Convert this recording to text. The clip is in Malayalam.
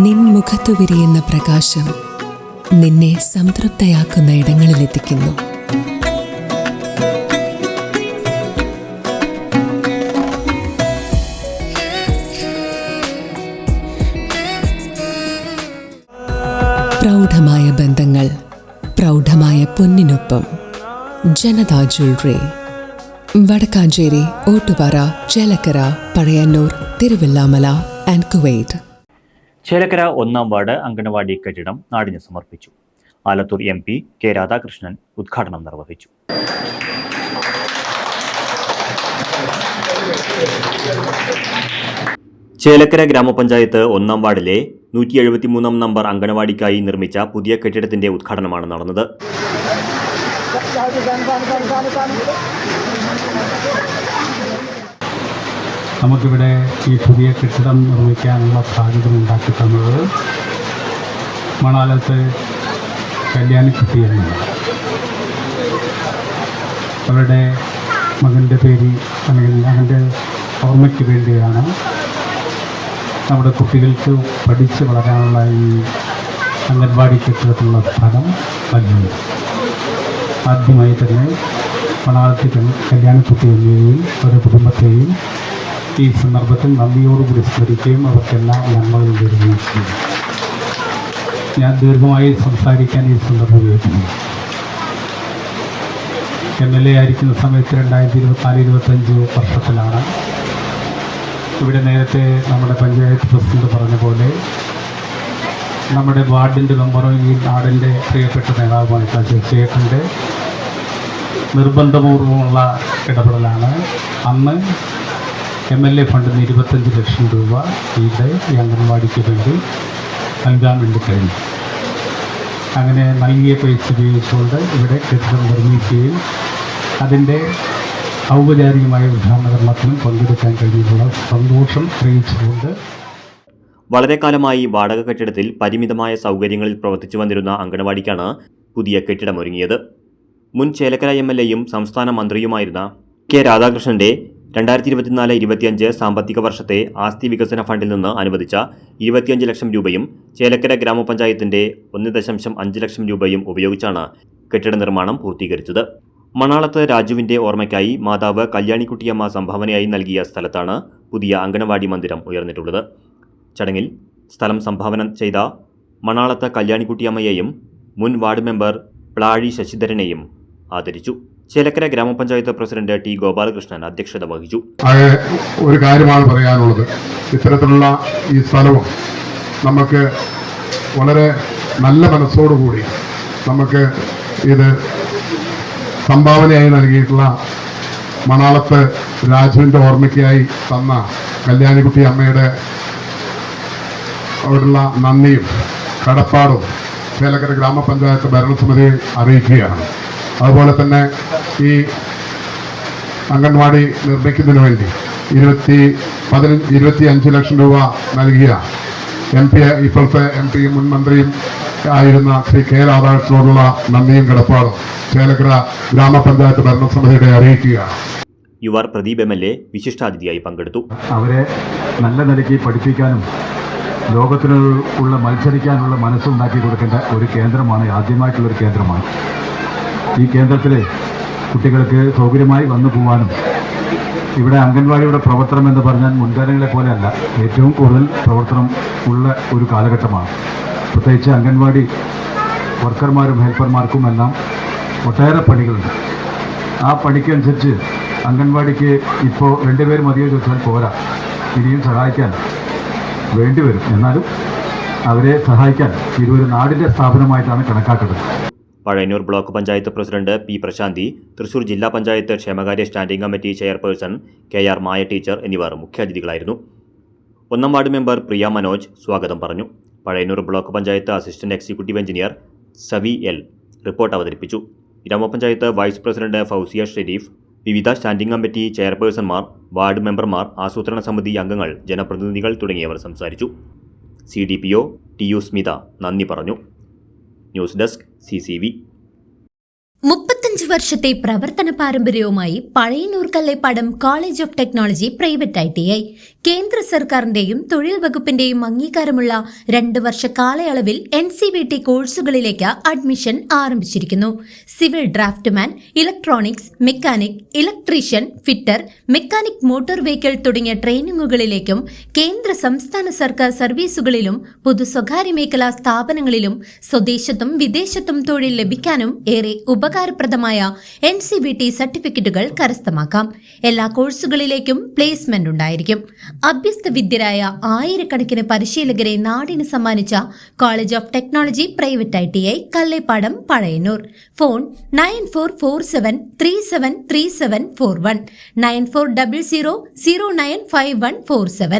നിൻ മുഖത്തു വിരിയുന്ന പ്രകാശം നിന്നെ സംതൃപ്തയാക്കുന്ന ഇടങ്ങളിലെത്തിക്കുന്നു. പ്രൗഢമായ ബന്ധങ്ങൾ, പ്രൗഢമായ പൊന്നിനൊപ്പം. Janatha jewellery, Vadakkanchery, Ottupara, Chelakkara, Pazhayannur, Thiruvilwamala and Kuwait. Chelakkara 1-ാം വാർഡ് അംഗനവാടി കെട്ടിടം നാടിന് സമർപ്പിച്ചു. ആലത്തൂർ MP കെ രാധാകൃഷ്ണൻ ഉദ്ഘാടനം നിർവഹിച്ചു. ചേലക്കര ഗ്രാമപഞ്ചായത്ത് 1-ാം വാർഡിലെ 173-ാം നമ്പർ അംഗനവാടിക്കായി നിർമ്മിച്ച പുതിയ കെട്ടിടത്തിന്റെ ഉദ്ഘാടനമാണ് നടന്നത്. നമുക്കിവിടെ ഈ പുതിയ കെട്ടിടം നിർമ്മിക്കാനുള്ള സാഹചര്യം ഉണ്ടാക്കി തന്നത് മണാലത്ത് കല്യാണിക്കുട്ടിയാണ്. അവരുടെ മകൻ്റെ പേര് അല്ലെങ്കിൽ മകൻ്റെ ഓർമ്മയ്ക്ക് വേണ്ടിയാണ് നമ്മുടെ കുട്ടികൾക്ക് പഠിച്ച് വളരാനുള്ള ഈ അംഗൻവാടി കെട്ടിടത്തിലുള്ള സ്ഥലം നൽകുന്നത്. ആദ്യമായി തന്നെ മണാലത്ത് കല്യാണിക്കുട്ടി എന്നിവയും അവരുടെ കുടുംബത്തെയും ഈ സന്ദർഭത്തിൽ നന്ദിയോടുകൂടി സ്മരിക്കുകയും അവർക്കെല്ലാം നന്മകൾ നേരുകയും ചെയ്യും. ഞാൻ ദീർഘമായി സംസാരിക്കാൻ ഈ സന്ദർഭം ഉപയോഗിക്കുന്നു. MLA ആയിരിക്കുന്ന സമയത്ത് 2024-25 വർഷത്തിലാണ് ഇവിടെ നേരത്തെ നമ്മുടെ പഞ്ചായത്ത് പ്രസിഡന്റ് പറഞ്ഞ പോലെ നമ്മുടെ വാർഡിൻ്റെ മെമ്പറും ഈ നാടിൻ്റെ പ്രിയപ്പെട്ട നേതാവുമായിട്ട് ചേച്ചേട്ടൻ്റെ നിർബന്ധപൂർവമുള്ള ഇടപെടലാണ് അന്ന് MLA ഫണ്ടിൽ നിന്ന് 25 ലക്ഷം രൂപ ഇവിടെ ഈ അംഗൻവാടിക്ക് വേണ്ടി നൽകാൻ വേണ്ടി കഴിഞ്ഞു. അങ്ങനെ നൽകിയ പൈസ ഉപയോഗിച്ചുകൊണ്ട് ഇവിടെ കെട്ടിടം നിർമ്മിക്കുകയും അതിൻ്റെ ഔപചാരികമായ ഉദ്ഘാടനകർമ്മത്തിനും പങ്കെടുക്കാൻ കഴിഞ്ഞിട്ടുള്ള സന്തോഷം അറിയിച്ചുകൊണ്ട് വളരെ കാലമായി വാടക കെട്ടിടത്തിൽ പരിമിതമായ സൗകര്യങ്ങളിൽ പ്രവർത്തിച്ചു വന്നിരുന്ന അംഗനവാടിക്കാണ് പുതിയ കെട്ടിടമൊരുങ്ങിയത്. മുൻ ചേലക്കര MLAയും സംസ്ഥാന മന്ത്രിയുമായിരുന്ന കെ രാധാകൃഷ്ണന്റെ 2024-25 സാമ്പത്തിക വർഷത്തെ ആസ്തി വികസന ഫണ്ടിൽ നിന്ന് അനുവദിച്ച 25 ലക്ഷം രൂപയും ചേലക്കര ഗ്രാമപഞ്ചായത്തിന്റെ 1.5 ലക്ഷം രൂപയും ഉപയോഗിച്ചാണ് കെട്ടിട നിർമ്മാണം പൂർത്തീകരിച്ചത്. മണാളത്ത് രാജുവിന്റെ ഓർമ്മയ്ക്കായി മാതാവ് കല്യാണിക്കുട്ടിയമ്മ സംഭാവനയായി നൽകിയ സ്ഥലത്താണ് പുതിയ അംഗനവാടി മന്ദിരം ഉയർന്നിട്ടുള്ളത്. ചടങ്ങിൽ സ്ഥലം സംഭാവന ചെയ്ത മണാളത്ത് കല്യാണിക്കുട്ടിയമ്മയെയും മുൻ വാർഡ് മെമ്പർ പ്ലാഴി ശശിധരനെയും ആദരിച്ചു. ചേലക്കര ഗ്രാമപഞ്ചായത്ത് പ്രസിഡന്റ് T ഗോപാലകൃഷ്ണൻ അധ്യക്ഷത വഹിച്ചു. ഒരു കാര്യമാണ് പറയാനുള്ളത്. ഇത്തരത്തിലുള്ള ഈ സ്ഥലവും നമുക്ക് വളരെ നല്ല മനസ്സോടുകൂടി നമുക്ക് ഇത് സംഭാവനയായി നൽകിയിട്ടുള്ള മണാളത്ത് രാജുവിൻ്റെ ഓർമ്മയ്ക്കായി തന്ന കല്യാണിക്കുട്ടി അമ്മയുടെ അവരുള്ള നന്ദിയും കടപ്പാടും ചേലക്കര ഗ്രാമപഞ്ചായത്ത് ഭരണസമിതി അറിയിക്കുകയാണ്. അതുപോലെ തന്നെ ഈ അംഗൻവാടി നിർമ്മിക്കുന്നതിന് വേണ്ടി 25 ലക്ഷം രൂപ നൽകിയ ഇപ്പോഴത്തെ MP മുൻ മന്ത്രിയും ആയിരുന്ന ശ്രീ കെ രാധാകൃഷ്ണനോടുള്ള നന്ദിയും കടപ്പാടും ചേലക്കര ഗ്രാമപഞ്ചായത്ത് ഭരണസമിതിയുടെ അറിയിക്കുകയാണ്. യുവർ പ്രദീപ് MLA വിശിഷ്ടാതിഥിയായി പങ്കെടുത്തു. അവരെ നല്ല നിലയ്ക്ക് പഠിപ്പിക്കാനും ലോകത്തിനുള്ള മത്സരിക്കാനുള്ള മനസ്സുണ്ടാക്കി കൊടുക്കേണ്ട ഒരു കേന്ദ്രമാണ്, ആദ്യമായിട്ടുള്ളൊരു കേന്ദ്രമാണ്. ഈ കേന്ദ്രത്തിൽ കുട്ടികൾക്ക് സൗകര്യമായി വന്നു പോകാനും ഇവിടെ അംഗൻവാടിയുടെ പ്രവർത്തനം എന്ന് പറഞ്ഞാൽ മുൻകാലങ്ങളെ പോലെയല്ല, ഏറ്റവും കൂടുതൽ പ്രവർത്തനം ഉള്ള ഒരു കാലഘട്ടമാണ്. പ്രത്യേകിച്ച് അംഗൻവാടി വർക്കർമാരും ഹെൽപ്പർമാർക്കും എല്ലാം ഒട്ടേറെ പണികളുണ്ട്. ആ പണിക്കനുസരിച്ച് അംഗൻവാടിക്ക് ഇപ്പോൾ 2 പേര് മതിയോ ചോദിച്ചാൽ പോരാ, ഇനിയും സഹായിക്കാൻ വേണ്ടിവരും. എന്നാലും അവരെ സഹായിക്കാൻ ഇതൊരു നാടിൻ്റെ സ്ഥാപനമായിട്ടാണ് കണക്കാക്കുന്നത്. Pazhayannur block panchayat president P പ്രശാന്തി, തൃശൂർ ജില്ലാ പഞ്ചായത്ത് ക്ഷേമകാര്യ സ്റ്റാൻഡിംഗ് കമ്മിറ്റി ചെയർപേഴ്സൺ KR മായ ടീച്ചർ എന്നിവർ മുഖ്യാതിഥികളായിരുന്നു. 1-ാം വാർഡ് മെമ്പർ പ്രിയ മനോജ് സ്വാഗതം പറഞ്ഞു. Pazhayannur block panchayat assistant executive engineer Savi L report അവതരിപ്പിച്ചു. ഗ്രാമപഞ്ചായത്ത് വൈസ് പ്രസിഡന്റ് ഫൗസിയ ഷെരീഫ്, വിവിധ സ്റ്റാൻഡിംഗ് കമ്മിറ്റി ചെയർപേഴ്സൺമാർ, വാർഡ് മെമ്പർമാർ, ആസൂത്രണ സമിതി അംഗങ്ങൾ, ജനപ്രതിനിധികൾ തുടങ്ങിയവർ സംസാരിച്ചു. CDPO TU സ്മിത നന്ദി പറഞ്ഞു. News desk CCV. 35 വർഷത്തെ പ്രവർത്തന പാരമ്പര്യവുമായി Pazhayannur Kallepadam college of technology private ITI കേന്ദ്ര സർക്കാരിന്റെയും തൊഴിൽ വകുപ്പിന്റെയും അംഗീകാരമുള്ള 2 വർഷ കാലയളവിൽ NCVT കോഴ്സുകളിലേക്ക് അഡ്മിഷൻ ആരംഭിച്ചിരിക്കുന്നു. Civil draughtsman, electronics, mechanic, electrician, fitter, mechanic motor vehicle തുടങ്ങിയ ട്രെയിനിങ്ങുകളിലേക്കും കേന്ദ്ര സംസ്ഥാന സർക്കാർ സർവീസുകളിലും പൊതു സ്വകാര്യ മേഖലാ സ്ഥാപനങ്ങളിലും സ്വദേശത്തും വിദേശത്തും തൊഴിൽ ലഭിക്കാനും ഏറെ ഉപകാരപ്രദമായ NCVT സർട്ടിഫിക്കറ്റുകൾ കരസ്ഥമാക്കാം. എല്ലാ കോഴ്സുകളിലേക്കും പ്ലേസ്മെന്റ് ഉണ്ടായിരിക്കും. അഭ്യസ്ത വിദ്യരായ ആയിരക്കണക്കിന് പരിശീലകരെ നാടിന് സമ്മാനിച്ച college of technology private ITI Kallepadam Pazhayannur. Phone 9447373741 9400095147.